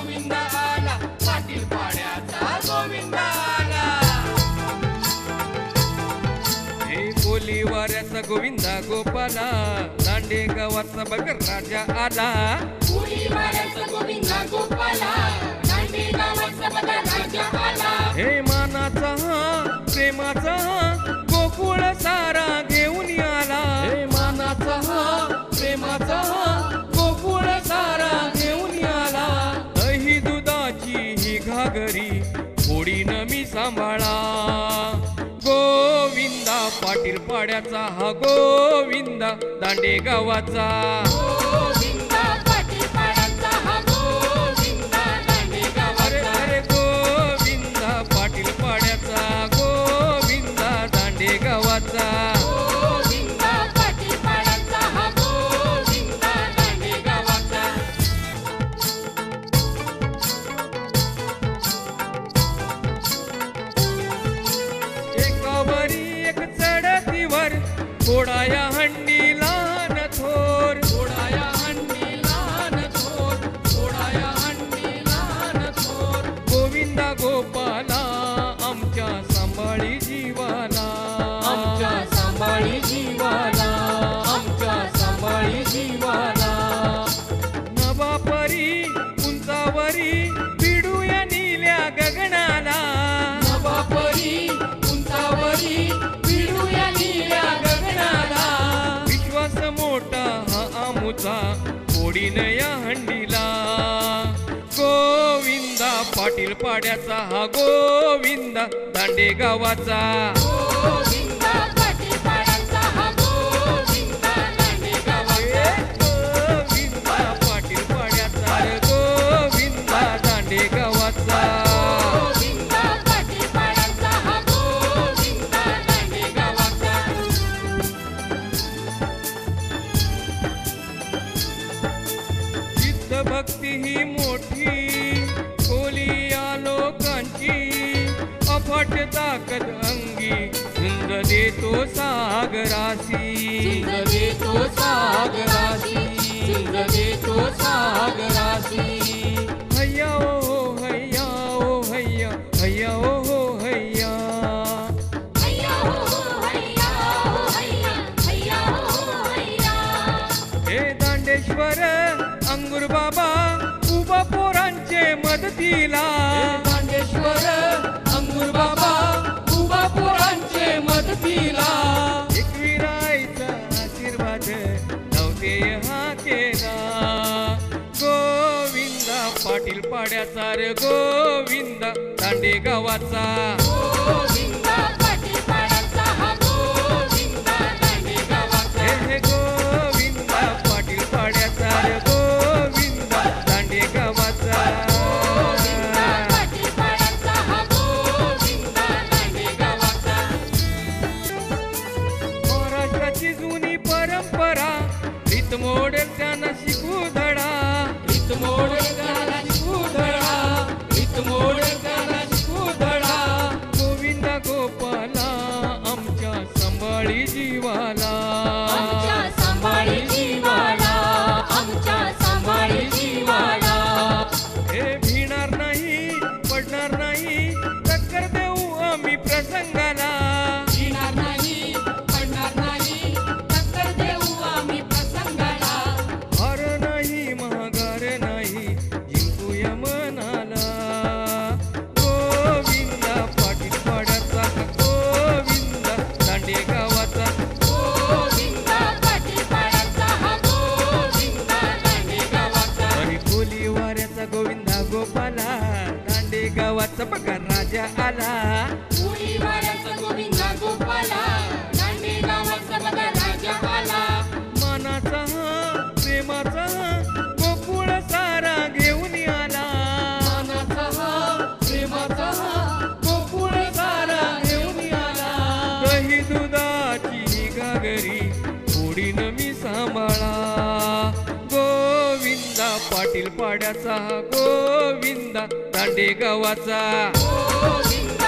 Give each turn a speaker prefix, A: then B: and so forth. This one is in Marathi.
A: गोविंद आला, पाटील पाड्याचा गोविंद आला.
B: हे बोली वाऱ्याचा गोविंदा गोपाला, दांडे गावाचा बगर राजा आला.
A: बोली वाऱ्याचा गोविंद गोपाला, दांडे गावाचा बगर राजा आला.
B: हे मानाचा प्रेमाचा गोकुळ सारा घेऊन आला.
A: हे मानाचा प्रेमाचा गोकुळ सारा घेऊन आला.
B: दही दुधाची ही घागरी फोडीन मी सांभाळा. गोविंदा पाटील पाड्याचा हा गोविंदा दांडे गावाचा.
A: गोविंद पाटील पाड्याचा हा गोविंद दांडे गावाचा.
B: अरे गोविंदा पाटील पाड्याचा गोविंदा दांडे गावाचा.
A: गोविंद पाटील पाड्याचा हा गोविंद दांडे गावाचा.
B: एकावरी एक चढतीवर फोडाया हंडीला न थोर.
A: फोडाया हंडीला न थोर, फोडाया हंडीला न थोर.
B: गोविंदा गोपाला आमच्या सांभाळी जीवाला.
A: आमच्या सांभाळी जीवाला, आमच्या सांभाळी जीवाला.
B: नवापरी उंचावरी पिडूया नील्या गगनाला.
A: नवापरी उंचावरी पिडूया नील्या गगनाला.
B: विश्वास मोठा हा आमुचा फोडीन या हंडीला. गोविंदा पाटील पाड्याचा हा गोविंदा दांडे गावाचा.
A: गोविंद पाटील पाड्याचा हा गोविंद दांडे गावाचा.
B: गोविंदा पाटील पाड्याचा रे गोविंदा दांडे गावाचा.
A: गोविंद पाटील पाड्याचा हा गोविंद दांडे गावाचा.
B: सिद्ध भक्ती ही मोठी खोलिया लोकांची. अफाट ताकद अंगी झुंज देतो सागरासी.
A: झुंज देतो सागराशी, झुंज देतो सागराशी.
B: हैया ओ हैया ओ हैया हैया ओ हैया.
A: हैया हो हैया हो हैया, हैया हो हैया.
B: हे दांडेश्वर अंगुर बाबा उभा पोरांचे मदतीला.
A: दांडेश्वर अंगुर बाबा उभा पोरांचे मदतीला.
B: एकविरायचा आशीर्वाद नव्हते हा केला. गोविंदा पाटील पाड्याचा रे गोविंदा दांडे गावाचा.
A: गोविंद पाटील पाड्याचा हा गोविंद दांडे गावाचा.
B: हे गोविंदा पाटील पाड्याचा रे गोविंदा दांडे गावाचा.
A: गोविंद पाटील पाड्याचा हा गोविंद दांडे गावाचा.
B: महाराष्ट्राची जुनी परंपरा रीत मोडेल त्यांना शिकू धडा.
A: रीत मोडेल त्याला शिकू धडा, रीत मोडेल त्याला शिकू धडा.
B: गोविंदा गोपाला आमच्या सांभाळी जीवाला.
A: आमच्या सांभाळी जीवाला, आमच्या सांभाळी जीवाला.
B: हे भिणार नाही पडणार नाही टक्कर देऊ आम्ही प्रसंगाला.
A: येणार नाही, पडणार नाही, टक्कर देऊ आम्ही प्रसंगाला.
B: हार नाही महागार नाही जिंकूया मनाला. गोविंदा पाटील पाड्याचा गोविंदा दांडे गावाचा.
A: गोविंद पाटील पाड्याचा हा गोविंद दांडे गावाचा.
B: आणि खोली वाऱ्याचा गोविंदा गोपाला, दांडे गावाचा बघा राजा आला.
A: उडी वाऱ्याचा गोविंद गोपाला, दांडे गावाचा बघा राजा आला.
B: मानाचा प्रेमाचा गोकुळ सारा घेऊन आला.
A: मानाचा प्रेमाचा गोकुळ सारा घेऊन आला.
B: दही दुधाची ही घागरी फोडीन मी सांभाळा. गोविंदा पाटील पाड्याचा गोविंदा दांडे गावाचा.
A: गोविंद